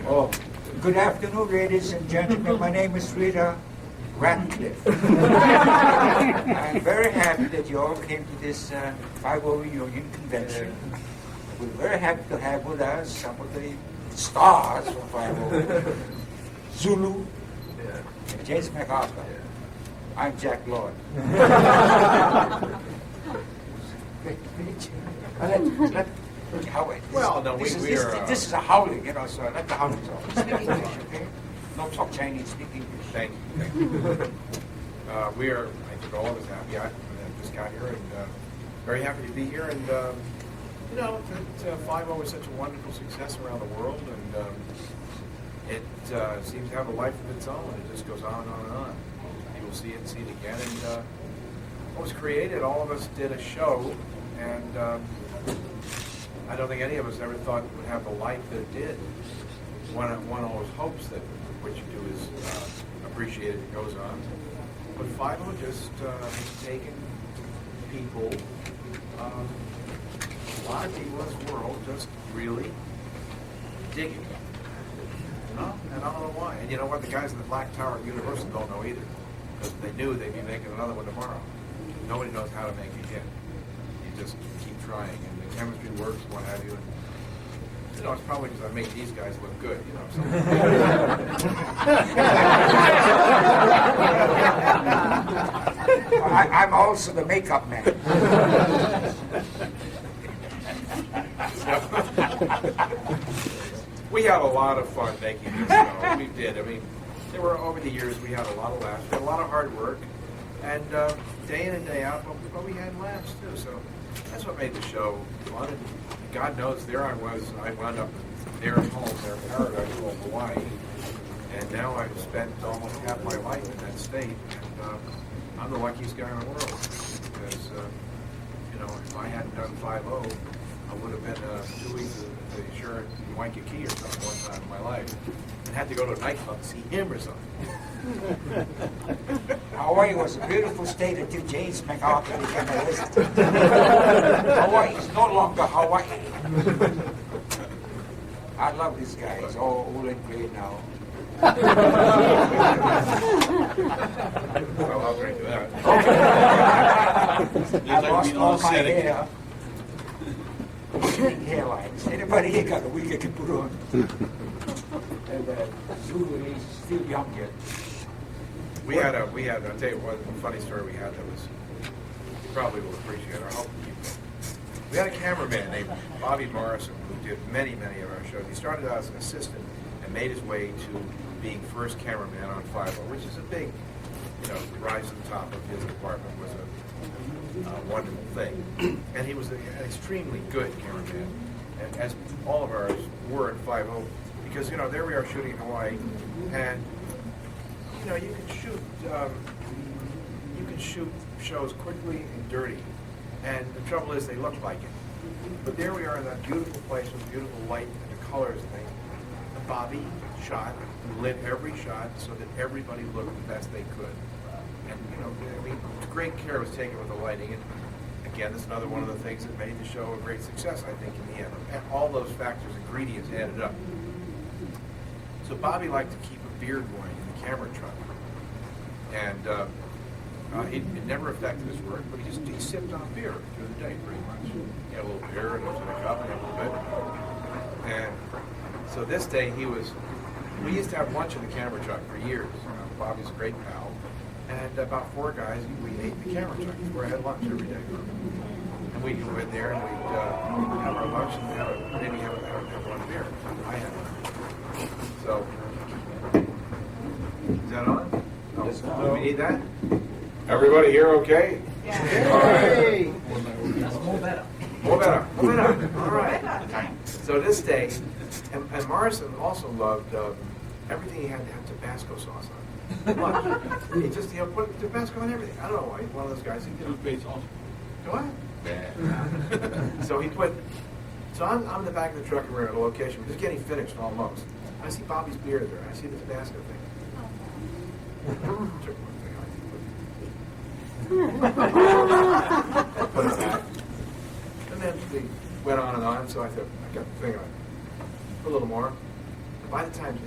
Oh, good afternoon, ladies and gentlemen. My name is Rita Ratcliffe. I'm very happy that you all came to this 5-0 reunion convention. We're very happy to have with us some of the stars from 5-0. Zulu and James MacArthur. I'm Jack Lloyd. Well, no, this is a howling, so let the howling talk. Speak English, okay? Don't talk Chinese, speak English. Thank you. We are, I think all of us happy. I just got here and very happy to be here. And, 5-0 is such a wonderful success around the world. And it seems to have a life of its own. It just goes on and on and on. You'll see it and see it again. And when it was created, all of us did a show. And I don't think any of us ever thought it would have the life that it did. One always hopes that what you do is appreciated and goes on. But 5-0 just has taken people, a lot of people in this world just really digging it. And I don't know why. And you know what? The guys in the Black Tower at Universal don't know either. Because they knew they'd be making another one tomorrow. Nobody knows how to make it again. You just keep trying. And the chemistry works, what have you. And, it's probably because I make these guys look good, So. I'm also the makeup man. We had a lot of fun making this show. We did. I mean, there were, over the years, we had a lot of laughs. We had a lot of hard work. And day in and day out, but we had laughs, too. So that's what made the show fun. And God knows, there I wound up there at home, there in paradise called Hawaii. And now I've spent almost half my life in that state. And I'm the luckiest guy in the world. Because, if I hadn't done 5-0, I would have been 2 weeks at the insurance in Waikiki or something one time in my life. And had to go to a nightclub to see him or something. Hawaii was a beautiful state until James MacArthur became a wizard. Hawaii is no longer Hawaii. I love this guy. He's all old and gray now. Well, I'll drink to that. I lost all my hair. Hairlines. Anybody here got a wig I can put on? And Zulu is still young yet. We had, I'll tell you one funny story we had that was, you probably will appreciate. I hope you will. We had a cameraman named Bobby Morrison who did many, many of our shows. He started out as an assistant and made his way to being first cameraman on 5-0, which is a big, rise to the top of his department was a wonderful thing. And he was an extremely good cameraman, and as all of ours were at 5-0, because, there we are shooting in Hawaii, and you can shoot shows quickly and dirty, and the trouble is they look like it. But there we are in that beautiful place with beautiful light and the colors and things. And Bobby shot, lit every shot so that everybody looked the best they could. And great care was taken with the lighting. And again, that's another one of the things that made the show a great success, I think, in the end. And all those factors, ingredients added up. So Bobby liked to keep a beard going in the camera truck. And it never affected his work, but he sipped on beer through the day, pretty much. He had a little beer, and it was in a cup, and a little bit. And so this day, we used to have lunch in the camera truck for years. Bobby's a great pal. And about 4 guys, we ate in the camera truck before I had lunch every day. And we'd go in there, and we'd have our lunch, and maybe have one beer. I had one. So, is that on? No. Do we need that? Everybody here okay? Yeah. All right. More better. More better. All right. So this day, and Morrison also loved everything he had to have Tabasco sauce on. Lunch. He just, put Tabasco on everything. I don't know why. He's one of those guys who did it. What? Yeah. So I'm in the back of the truck and we're at a location. We're just getting finished almost. I see Bobby's beard there. I see the Tabasco thing. Took one thing out. And then we went on and on, so I thought, I got the thing on. A little more. by the time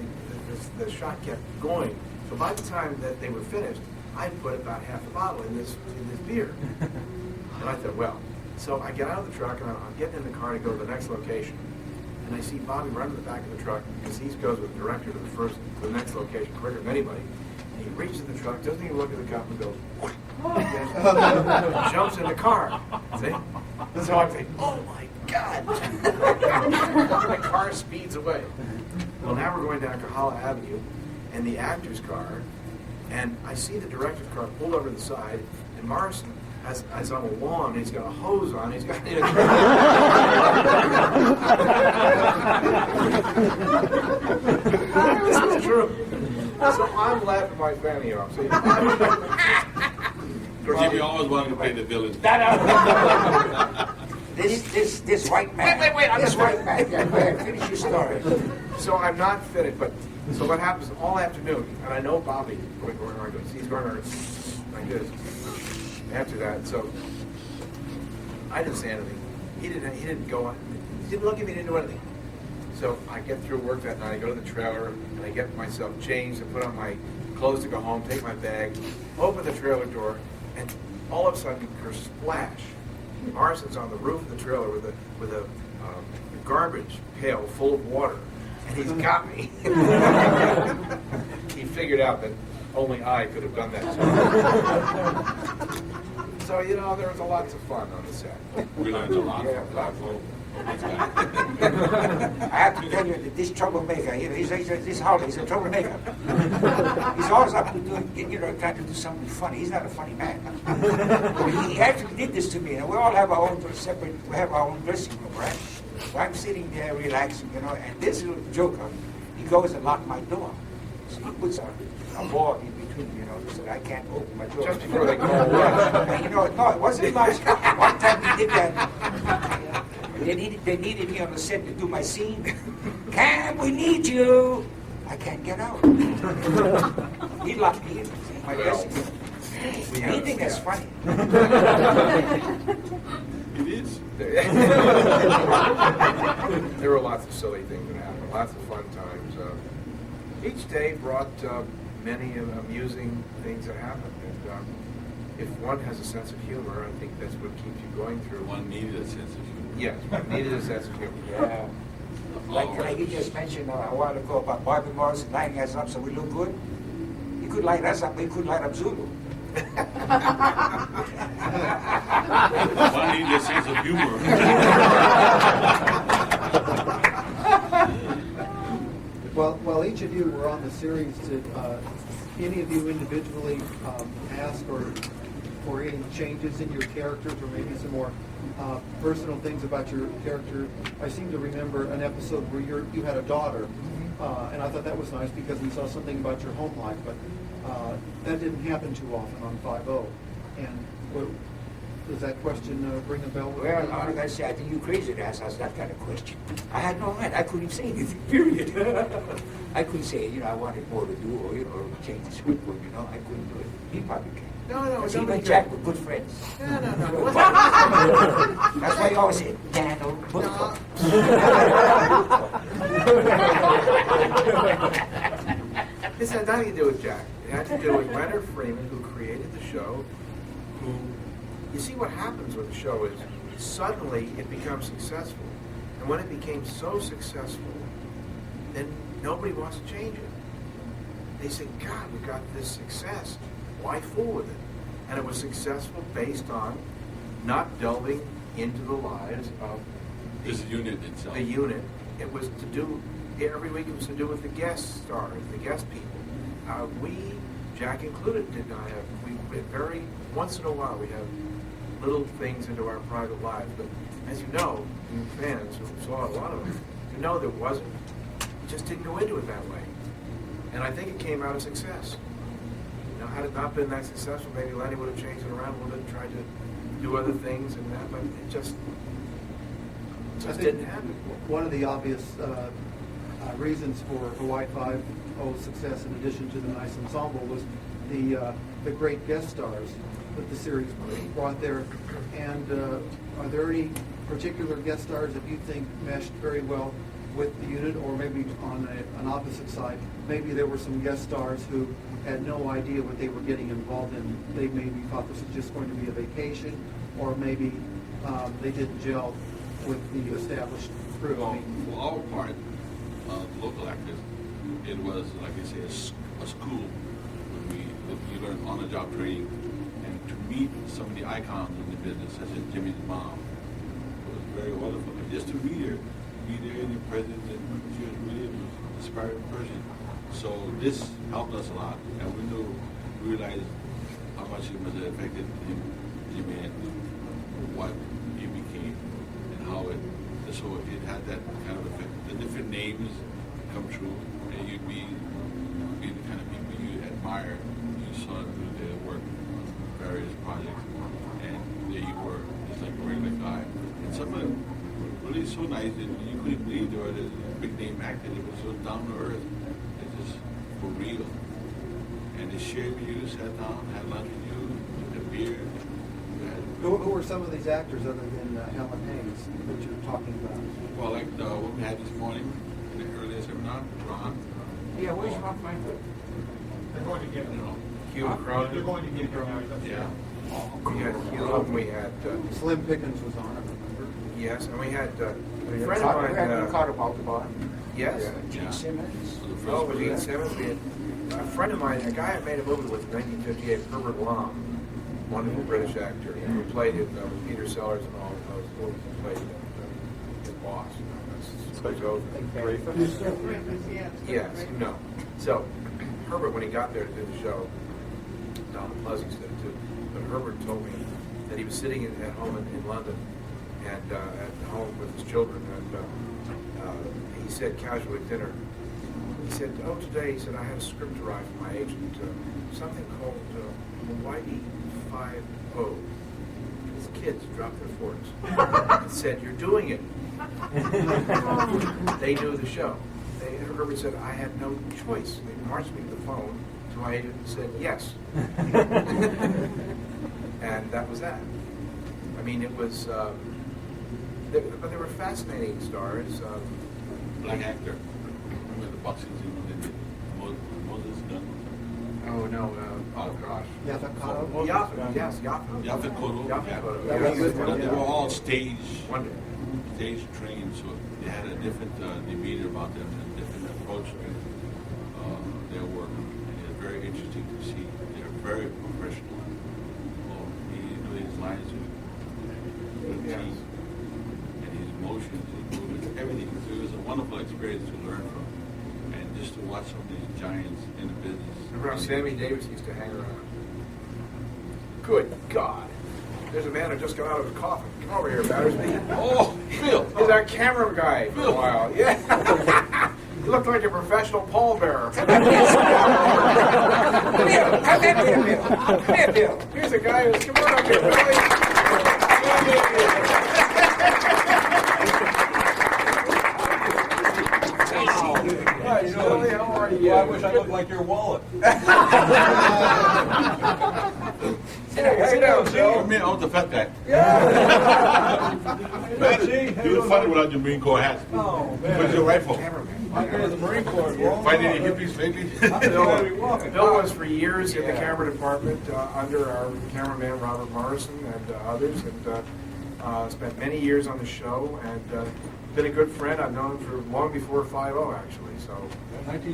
the shot kept going, so by the time that they were finished, I put about half a bottle in this beer. And I thought, well, so I get out of the truck and I'm getting in the car to go to the next location. And I see Bobby run to the back of the truck because he goes with the director to the next location quicker than anybody. And he reaches in the truck, doesn't even look at the cup and goes, jumps in the car. See? So I think, oh my God. The car speeds away. Well, now we're going down Mahalo Avenue and the actor's car, and I see the director's car pulled over to the side, and Morrison is on a lawn, he's got a hose on, he's got... This is true. So I'm laughing my fanny off. So Jimmy always wanted to play the villain. This white man. Wait, This white man. Yeah, go ahead, finish your story. So I'm not finished, but so what happens all afternoon, and I know Bobby, he's going like this. After that, so I didn't say anything. He didn't go on. He didn't look at me. He didn't do anything. So I get through work that night. I go to the trailer and I get myself changed and put on my clothes to go home. Take my bag, open the trailer door, and all of a sudden, splash! Morrison's on the roof of the trailer with a garbage pail full of water, and he's got me. He figured out that only I could have done that. So, there was a lots of fun on the set. We learned a lot. Yeah, a lot. I have to tell you that this troublemaker, he's a troublemaker. He's always up to doing, trying to do something funny. He's not a funny man. He actually did this to me, and we all have our own we have our own dressing room, right? So I'm sitting there relaxing, and this little joker, he goes and locks my door. So he puts a board in between, so that I can't open my door. Just before they go away. No, it wasn't much. One time he did that. They needed me on the set to do my scene. Cam, we need you. I can't get out. He locked me in my dressing room. He thinks that's funny. It is. There were lots of silly things that happened, lots of fun times. Each day brought many amusing things that happened. And if one has a sense of humor, I think that's what keeps you going through. One needed a sense of humor. Yes, one needed a sense of humor. Yeah. Like you just mentioned a while ago about Bobby Morrison lighting us up so we look good. He could light us up, but he couldn't light up Zulu. One needed a sense of humor. While each of you were on the series, did any of you individually ask for any changes in your characters, or maybe some more personal things about your character? I seem to remember an episode where you had a daughter, and I thought that was nice because we saw something about your home life, but that didn't happen too often on 5-0. And does that question ring a bell? Well, like I say, I think you crazy to ask us that kind of question. I had no right. I couldn't say anything, period. I couldn't say, I wanted more to do, or change the script, I couldn't do it. He probably can. No, He and Jack were good friends. No. That's why you always say, Daniel, book club. This had nothing to do with Jack. It had to do with Leonard Freeman, who created the show, you see what happens with the show is suddenly it becomes successful. And when it became so successful, then nobody wants to change it. They say, God, we got this success. Why fool with it? And it was successful based on not delving into the lives of This unit itself. the unit. It was to do, every week it was to do with the guest stars, the guest people. Jack included, did not have, very, once in a while we have little things into our private lives. But as you know, you fans who saw a lot of them, you know there wasn't, just didn't go into it that way. And I think it came out of success. Had it not been that successful, maybe Lenny would have changed it around a little bit and tried to do other things and that, but it just didn't happen. One of the obvious reasons for Hawaii 5-0's success, in addition to the nice ensemble, was the great guest stars that the series brought there. And are there any particular guest stars that you think meshed very well with the unit, or maybe on an opposite side, maybe there were some guest stars who had no idea what they were getting involved in. They maybe thought this was just going to be a vacation, or maybe they didn't gel with the established crew. I Well, mean, for our part, local actors, it was, like I say, a school when we learned on-the-job training. And to meet some of the icons in the business, such as Jimmy's mom, was very wonderful. And just to meet her, be there in the presence, and she was really an inspiring person. So this helped us a lot, and we realized how much it must have affected him, Jimmy, and what he became, and how it. So it had that kind of effect. The different names come true, and you'd be the kind of people you admire. You saw do their work on various projects, and there you were, just like a regular guy. And some of them were really so nice that you couldn't believe they were the big name actor. They were so down to earth. They just were real. And they shared with you, sat down, had lunch with you, had beer. who were some of these actors other than Helen Hayes that you're talking about? Well, like what we had this morning in the earlier seminar, Ron. Yeah, where's Ron Franklin? They're going to get him. Hugh They're Cronin. going to get him. Yeah. We had Hugh, and we had, Slim Pickens was on it, remember? yes, and we had a We friend of mine. had Carter Baltimore. Yes. Gene Yeah. Simmons. So the first Oh, with Gene one- Simmons, we had a friend of mine, a guy I made a movie with in 1958, Herbert Lom, wonderful British actor, who played in Peter Sellers and all those movies. He played his boss. Yes, no. So, Herbert, when he got there to do the show, Don Pleasant did it too, but Herbert told me that he was sitting at home in London and at home with his children, and he said casually at dinner, he said, oh, today, he said, I had a script arrive from my agent, something called Hawaii 5-0. His kids dropped their forks and said, you're doing it. They knew the show. Herbert said, I had no choice. They marched me to the phone to my agent and said, yes. And that was that. I mean, it was, but they were fascinating stars. Black actor. Remember the boxing scene when they did Moses Gunn? Oh, no, oh gosh. Yaffa Yaffa, yes, Yaffa. Yaphet Kotto. Yaffa Yeah. Kotto, Yeah, yes. that's good. They were all stage Wonderful. trained, so they had a different demeanor about them and different approach to their work. And it's very interesting to see. They're very professional. He knew his lines with Yes. teeth and his motions, his movements, everything. So it was a wonderful experience to learn from. And just to watch some of these giants in the business. Remember how Sammy Davis used to hang around? Good God. There's a man who just got out of his coffin. Come over here, Battersby. Oh, Phil! He's our camera guy for a while. Yeah. He looked like a professional pallbearer. Bill, come here, Bill. Come here, Bill. Here's a guy who's, come on up here, Billy. Hi, Billy, how are you? Well, I wish I looked like your wallet. Sit down, Joe. Me, I was the fat guy. See? You look funny without your Marine Corps hat. Oh, Where's man. your rifle? I go to the Marine Corps. Find any hippies lately? Bill was for years in the camera department under our cameraman Robert Morrison and others, and spent many years on the show, and been a good friend. I've known him for long before 5-0, actually. So,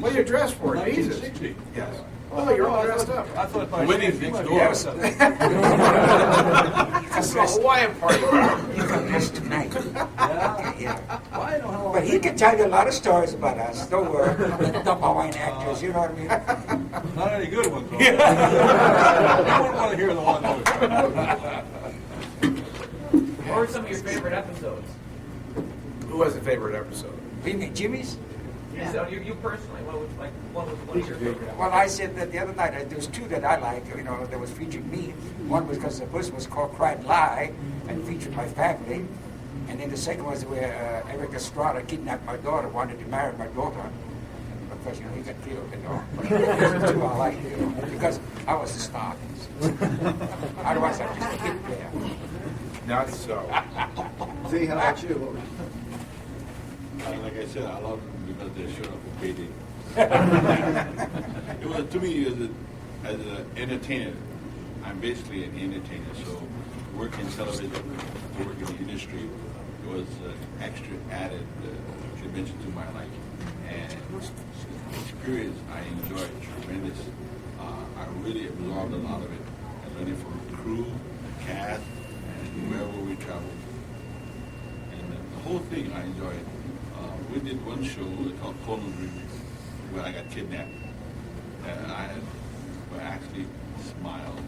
what are you dressed for? Jesus. 1960. Yes. Oh, you're all dressed up. I thought my Wedding's next door. Yes. This is a Hawaiian party. You can miss tonight. Yeah. Well, I don't know. But he can tell you a lot of stories about us. Don't worry. The Hawaiian actors, you know what I mean? Not any good ones. Though. I don't want to hear the ones. What were some of your favorite episodes? Who was a favorite episode? You mean Jimmy's? So you personally, what was one of your favorite? Well, I said that the other night, there was two that I like, you know, that was featuring me. One was because the first was called Cry and Lie, and featured my family. And then the second was where Eric Estrada kidnapped my daughter, wanted to marry my daughter. Because, you know, he got killed, you know. But those are two I like, you know, because I was the star. Otherwise, I'm just a hit player. Not so. Z, how about you? What was I like like I said, I love them because they're showing up for payday. It was, to me, as an entertainer, I'm basically an entertainer. So work in television, to work in the industry, it was extra added dimension to my life. And the experience I enjoyed tremendous. I really absorbed a lot of it. I learned it from the crew, the cast, and wherever we traveled. And the whole thing I enjoyed. We did one show called Colonel Remix, where I got kidnapped. And I actually smiled.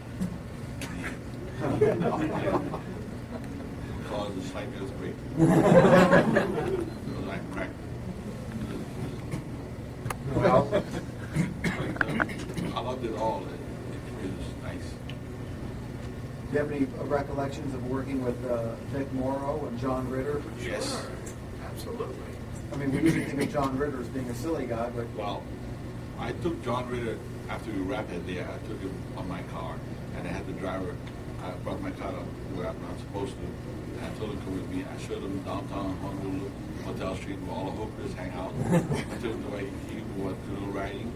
Caused a slight earthquake. So I cracked. Well, I loved it all. It was nice. do you have any recollections of working with Vic Morrow and John Ritter? Yes. Absolutely. I mean, we usually think of John Ritter as being a silly guy, but Well, I took John Ritter after we wrapped it there. I took him on my car, and I had the driver. I brought my car up where I'm not supposed to. And I told him to come with me. I showed him downtown Honolulu, Hotel Street, where all the hookers hang out. I took him the way he went to a little riding,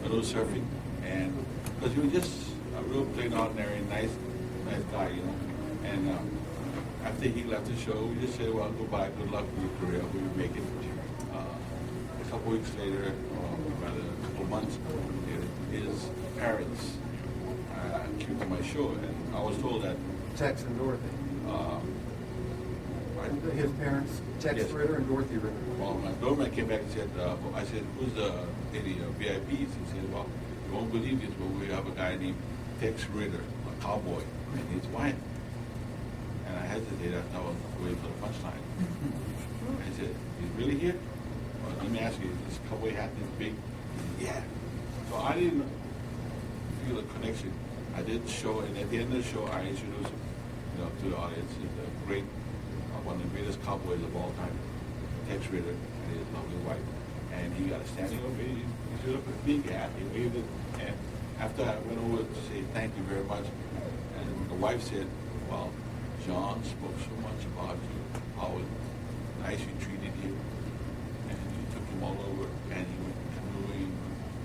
a little surfing, and because he was just a real plain ordinary, nice guy, you know. And after he left the show, we just said, "Well, goodbye, good luck with your career. We will make it." A couple weeks later, rather a couple of months, his parents came to my show, and I was told that Tex and Dorothy. His parents, Tex Yes. Ritter and Dorothy Ritter. well, my doorman came back and said, I said, "Who's the VIPs?" He said, "Well, you won't believe this, but we have a guy named Tex Ritter, a cowboy, and his wife." And I hesitated. I thought I was waiting for the punchline. I said, "He's really here? Well, let me ask you, is this cowboy hat this big?" He said, "Yeah." So I didn't feel a connection. I did the show, and at the end of the show, I introduced him, to the audience. He's a great, one of the greatest cowboys of all time, Tex Ritter, and his lovely wife. And he got a standing ovation. He stood up with a big hat. He waved it. And after I went over to say thank you very much, and the wife said, "Well, John spoke so much about you, how nice you treated him, and you took him all over, and he went canoeing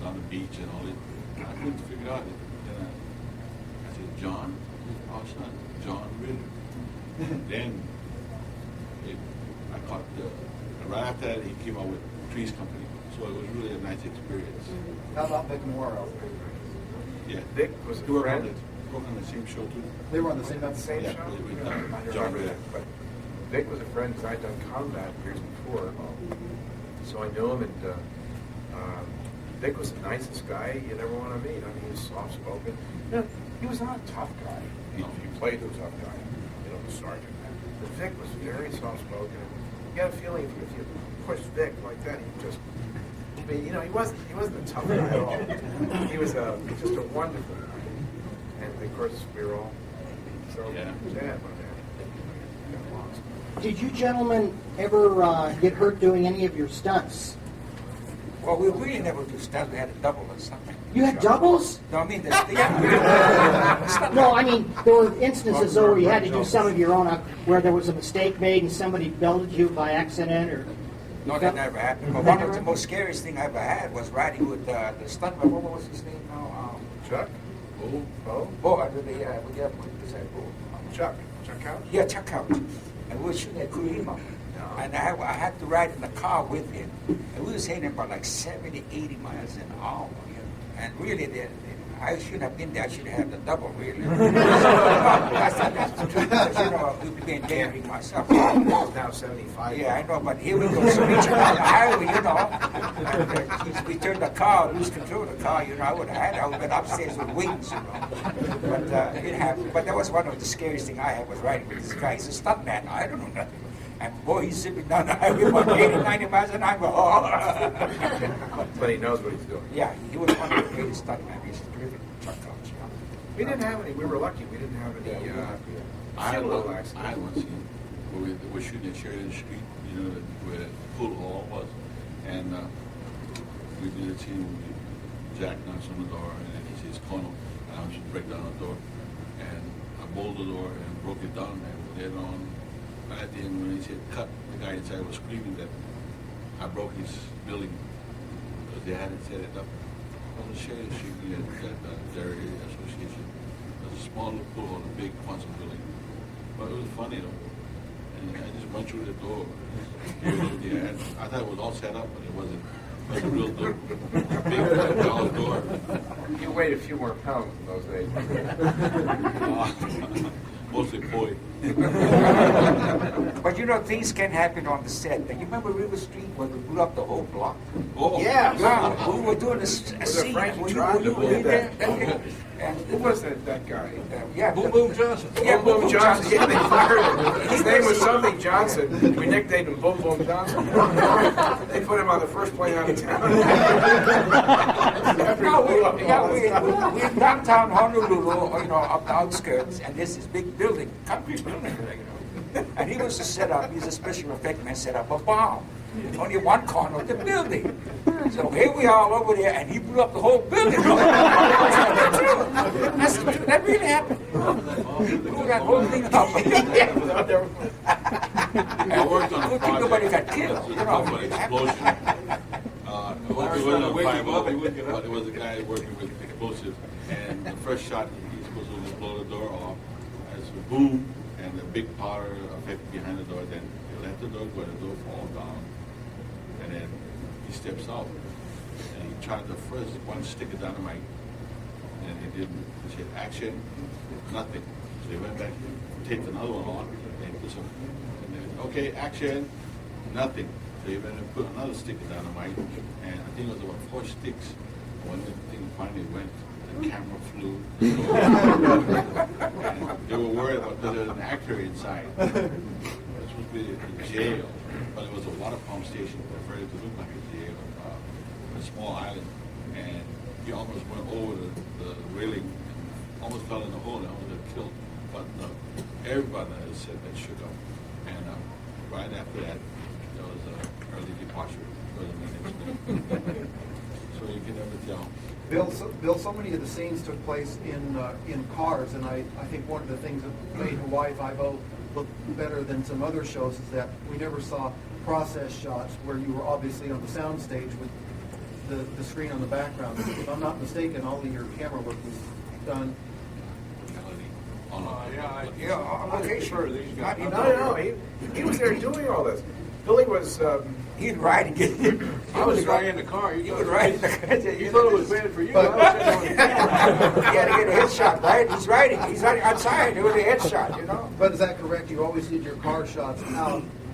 on the beach and all that." And I couldn't figure out it. Then I said, "John, our son, John Ritter." Then I caught right after that he came out with Trees Company, so it was really a nice experience. How about Vic Morrow? Yeah, Vic was a he worked friend. on the same show too. They were on the same episode. Same Yeah, show? with, I don't John remember Ritter. that, but Vic was a friend because I'd done combat years before. So I knew him, and Vic was the nicest guy you'd ever want to meet. I mean, he was soft-spoken. He was not a tough guy. No. He played a tough guy, the sergeant. But Vic was very soft-spoken. You got a feeling if you pushed Vic like that, he'd just... I mean, he wasn't a tough guy at all. He was just a wonderful guy. And of course, we were all so sad when that got lost. Did you gentlemen ever get hurt doing any of your stunts? Well, we really never do stunts. We had a double or something. You had doubles? No, I mean, yeah. No, I mean, there were instances though where you had to do some of your own, where there was a mistake made and somebody belted you by accident, or... No, that never happened. But one of the most scariest thing I ever had was riding with the stuntman. What was his name now? Chuck? Bo. Bo? Bo. What is that? Bo. Chuck Couch? Yeah, Chuck Couch. And we were shooting at Kurima. And I had to ride in the car with him. And we were heading about like 70, 80 miles an hour. And really, I shouldn't have been there. I should have had the double, really. That's the truth. Because, we've been endangering myself. Now 75. Yeah, I know, but here we go. So reaching down the highway, and, we turned the car, lose control of the car, I would have had it. I would have been upstairs with wings, But it happened. But that was one of the scariest things I had was riding with this guy. He's a stuntman. I don't know nothing. And boy, he's zipping down the highway about 80, 90 miles an hour. But he knows what he's doing. Yeah, he was one of the greatest stuntmen. He's a terrific truck coach. We didn't have any. We were lucky. We didn't have any. I had little one accidents. scene where we were shooting at Sheridan Street, where the pool hall was, and we did a scene with Jack knocks on the door, and then he says, "Colonel," and I was just break down the door, and I bolted the door and broke it down, and later on, at the end when he said cut, the guy inside was screaming that I broke his building because they hadn't set it up on the shade street at Dairy Association. It was a small little pool on a big Quonset building. But it was funny though. And I just went through the door. Yeah, I thought it was all set up, but it wasn't. It was a real door. Big $5 door. You weighed a few more pounds in those days. Mostly poi. But you know, things can happen on the set. And you remember River Street when we blew up the whole block? Oh, Yeah. Yeah, we were doing a Was it scene. Frankie Were you Trott that did there? that? And Who was that guy? yeah, Boom Boom Johnson. Yeah, Boom Boom Johnson. Yeah, they fired him. His name was something Johnson. We nicknamed him Boom Boom Johnson. They put him on the first plane out of town. After he blew up all that stuff. we're in downtown Honolulu, you know, up the outskirts, and there's this big building, concrete building there, you know. And he was to set up, he's a special effect man, set up a bomb. Only one corner of the building. So here we are all over there, and he blew up the whole building. That's the truth. That really happened. Blew that whole thing up. I worked on a Good thing nobody got project. killed. You It know, was an explosion. It wasn't a fireball, but it was a guy working with explosives. And the first shot, he's supposed to just blow the door off. As a boom, and the big powder effect behind the door. Then he let the door go, the door fall down. And then he steps out. And he tried the first one stick of dynamite. And he didn't. He said, action, nothing. So he went back, taped another one on, and put some, and then, okay, action, nothing. So he went and put another stick of dynamite, and I think it was about 4 sticks. When the thing finally went, the camera flew. And they were worried about whether there was an actor inside. It was supposed to be a jail, but it was a water pump station, converted to look like a jail, a small island. And he almost went over the railing, and almost fell in the hole, and almost got killed. But everybody has said that shook up. And right after that, there was an early departure for the management. So you can never tell. Bill, so many of the scenes took place in cars, and I think one of the things that made Hawaii Five-0 look better than some other shows is that we never saw process shots where you were obviously on the sound stage with the screen on the background. If I'm not mistaken, all of your camera work was done. yeah, on location. These guys. No. He was there doing all this. Billy was. He'd ride and get hit. I was the guy in the car. He would ride in the car. You thought it was bad for you. But- I was sitting on the He had to get a headshot, right? He's riding outside. It was a headshot, you know. But is that correct? You always did your car shots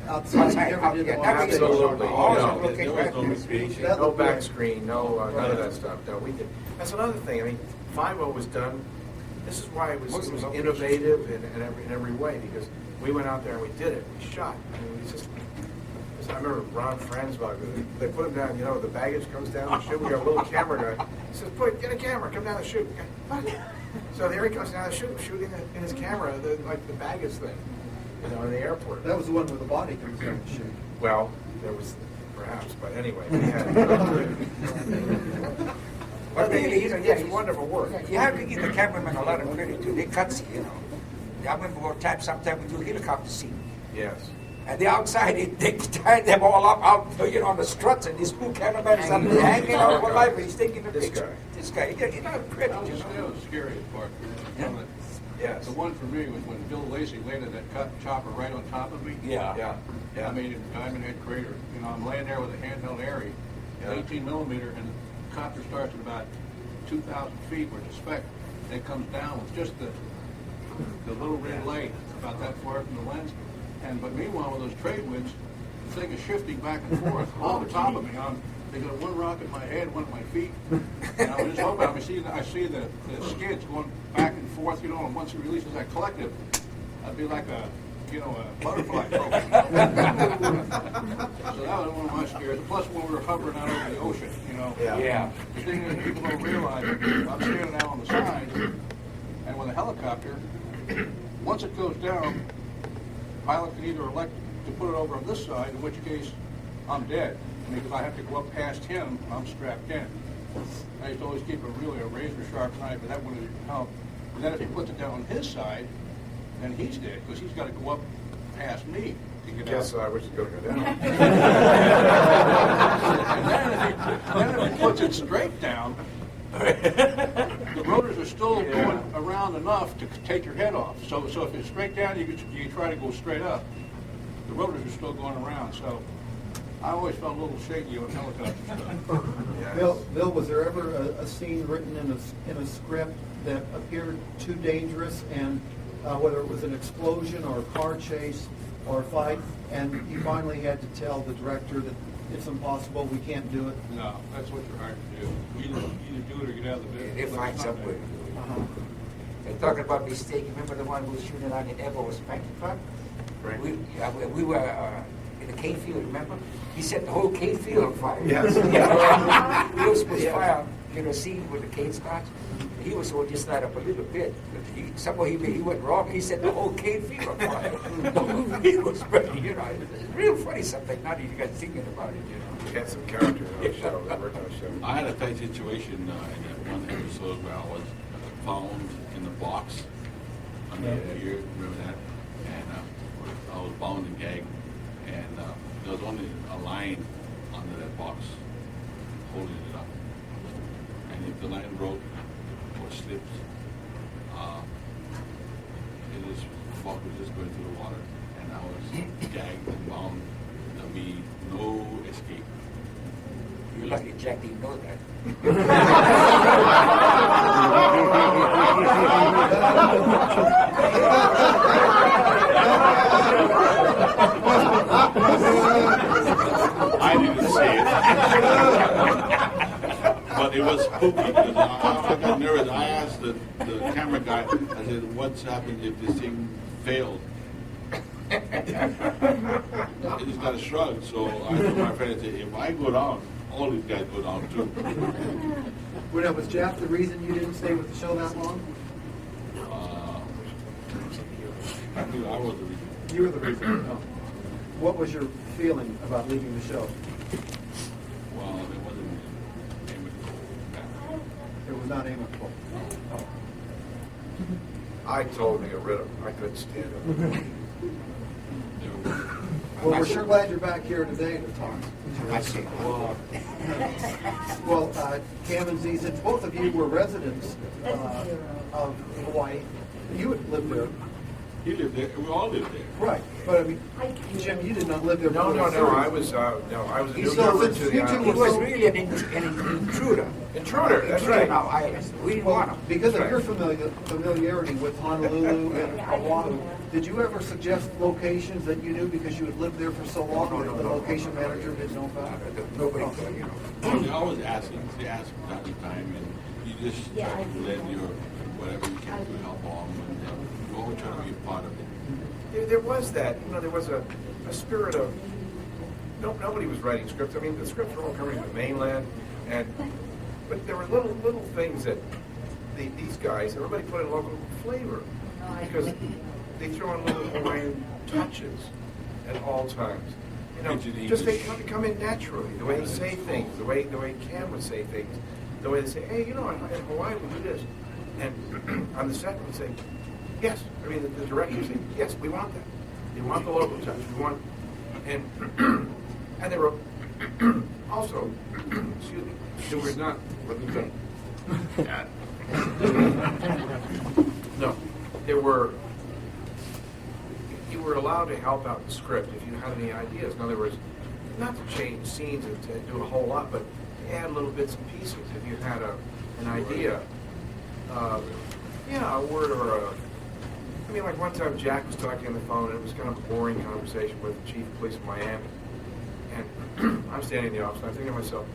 outside. You never did them on Outside, stage. Absolutely. Always No, on location. There was no recreation. That No looked back good. screen, no none of that stuff. No, we did. That's another thing. I mean, 5-0 was done. This is why it was innovative in every way, because we went out there and we did it. We shot. I mean, we just. I remember Ron Franzbach. They put him down. You know, the baggage comes down the chute. We got a little camera guy. He says, "Get a camera. Come down the chute." What? So there he comes down the chute, shooting in his camera, like the baggage thing. You know, in the airport. That was the one where the body comes down the chute. Well, there was perhaps, but anyway, we had. But really, you know, yeah, it's wonderful work. You have to give the cameraman a lot of credit too. They cuts, you know. I remember one time, sometime we do a helicopter scene. Yes. And the outside, they tied them all up out, you know, on the struts, and this poor cameraman is up there hanging out for life, and he's taking the This picture. guy. This guy, you know, credit, That you was know. the scariest part. Yeah. Yes. The one for me was when Bill Lacey landed that chopper right on top of me. Yeah. I mean, in Diamond Head Crater. You know, I'm laying there with a handheld Airy, Yeah. 18 millimeter, and the copter starts at about 2,000 feet, which is spec. And it comes down with just the little red light about that far from the lens. But meanwhile, with those trade winds, the thing is shifting back and forth on the top of me. They got one rock in my head, one at my feet. And I was just hoping, I see the skids going back and forth, you know, and once it releases that collective, I'd be like a butterfly trophy. So that was one of my scares. Plus when we were hovering out over the ocean, you know. Yeah. The thing is, people don't realize, I'm standing out on the side, and with a helicopter, once it goes down, the pilot can either elect to put it over on this side, in which case I'm dead, because I have to go up past him, and I'm strapped in. I used to always keep a razor sharp knife, but that wouldn't help. And then if he puts it down on his side, then he's dead, because he's got to go up past me. you get Guess out. I wish it could have gone down. And then if he puts it straight down, the rotors are still going around enough to take your head off. So if it's straight down, you try to go straight up. The rotors are still going around. So I always felt a little shaky on helicopter stuff. Bill, was there ever a scene written in a script that appeared too dangerous, and whether it was an explosion or a car chase or a fight, and you finally had to tell the director that it's impossible, we can't do it? No, that's what you're hired to do. Either do it or get out of the business. They find some way. They're talking about mistake. Remember the one who was shooting on the Evo spanking truck? Right. We were in the cane field, remember? He set the whole cane field on fire. Yes. He was supposed to fire, see where the cane starts? He was supposed to just light up a little bit. Somehow he went wrong. He set the whole cane field on fire. He was pretty, it's real funny something now that you got thinking about it, We had some characters on the show. We worked on the show. I had a tight situation in that one episode where I was found in the box under the ear, remember that? And I was bound and gagged, and there was only a line under that box holding it up. And if the line broke or slipped, this fuck was just going through the water, and I was gagged and bound. There'll be no escape. You're lucky Jack didn't know that. I didn't see it. But it was spooky because I got nervous. I asked the camera guy, I said, what's happened if this thing failed? He just got a shrug. So I told my friend, I said, if I go down, all these guys go down too. Well, now, was Jack the reason you didn't stay with the show that long? I knew I was the reason. You were the reason. No. What was your feeling about leaving the show? Well, it wasn't amicable. It was not amicable. Oh. I told him to get rid of him. I couldn't stand him. Well, we're sure glad you're back here today to talk. I see. Well, Cam and Z, since both of you were residents of Hawaii, you had lived there. He lived there. We all lived there. Right. But I mean, Jim, you did not live there. No, before the I series. was a He's newcomer so to the you two island. He was really an intruder. Intruder, that's Intruder right. on our island. We didn't want him. Because of Right. your familiarity with Honolulu and Oahu, did you ever suggest locations that you knew because you had lived there for so long that the location manager didn't know about? Nobody could, They always ask him. They ask from time to time, and you just try to lend your whatever you can to help them, and you always try to be a part of it. There was that, there was a spirit of, nobody was writing scripts. I mean, the scripts were all coming from the mainland, but there were little things that these guys, everybody put in local flavor, because they throw in little Hawaiian touches at all times. Just they come in naturally, the way they say things, the way Cam would say things, the way they say, hey, in Hawaii we do this. And on the set we say, yes. I mean, the director would say, yes, we want that. We want the local touch. We want, and there were also, excuse me, there was not, let me think. No, there were, you were allowed to help out the script if you had any ideas. In other words, not to change scenes and to do a whole lot, but add little bits and pieces if you had an idea. A word or like one time Jack was talking on the phone, and it was kind of a boring conversation with the chief of police of Miami. And I'm standing in the office, and I'm thinking to myself,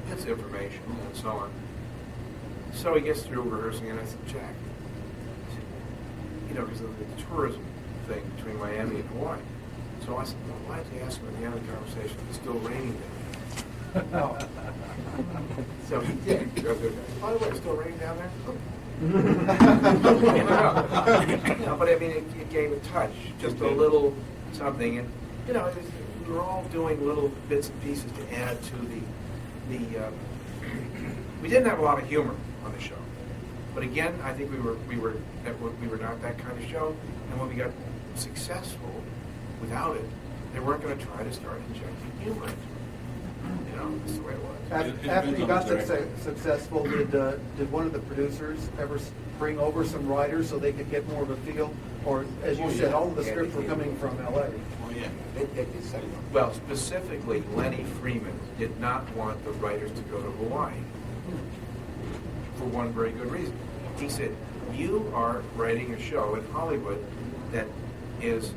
that's information, and so on. So he gets through rehearsing, and I said, Jack, because of the tourism thing between Miami and Hawaii. So I said, well, why did they ask him at the end of the conversation, it's still raining there? No. So he did. By the way, it's still raining down there? But I mean, it gave a touch, just a little something, and we were all doing little bits and pieces to add to the. We didn't have a lot of humor on the show, but again, I think we were not that kind of show, and when we got successful, without it, they weren't going to try to start injecting humor into it. You know, that's the way it was. It After you depends got on the director. successful, did one of the producers ever bring over some writers so they could get more of a feel? Or, as you said, all of the scripts were coming from L.A. Oh, yeah. Well, specifically, Lenny Freeman did not want the writers to go to Hawaii for one very good reason. He said, you are writing a show in Hollywood that is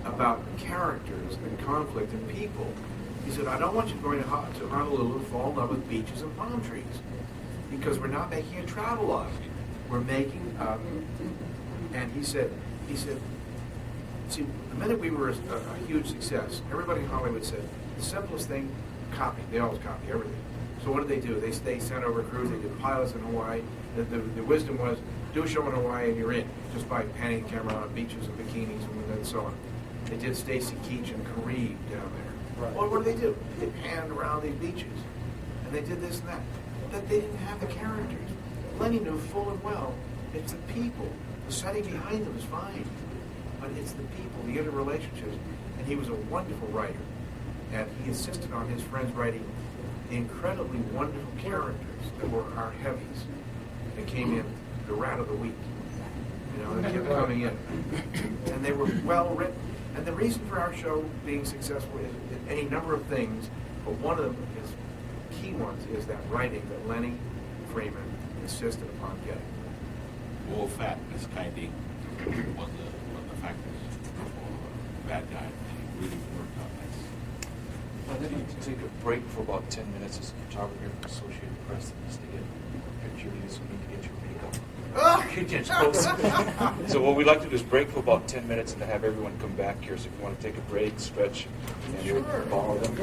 about characters and conflict and people. He said, I don't want you going to Honolulu to fall in love with beaches and palm trees, because we're not making a travelogue. We're making up. And he said, see, the minute we were a huge success, everybody in Hollywood said, the simplest thing, copy. They always copy everything. So what did they do? They sent over crews. They did pilots in Hawaii. The wisdom was, do a show in Hawaii and you're in, just by panning the camera on beaches and bikinis and so on. They did Stacy Keach and Kareem down there. Right. Well, what did they do? They panned around these beaches, and they did this and that. But they didn't have the characters. Lenny knew full and well, it's the people. The setting behind them is fine, but it's the people, the interrelationships. And he was a wonderful writer, and he insisted on his friends writing incredibly wonderful characters that were our heavies. That came in the rat of the week. You know, they kept coming in, and they were well written. And the reason for our show being successful is any number of things, but one of them is key ones is that writing that Lenny Freeman insisted upon getting. Well, fat is kind of one of the factors for bad guy. And he really worked out nice. And then you take a break for about 10 minutes as a photographer from Associated Press that needs to get pictures, you need to get your makeup. So what we'd like to do is break for about 10 minutes and then have everyone come back here. So if you want to take a break, stretch, and Sure. follow them.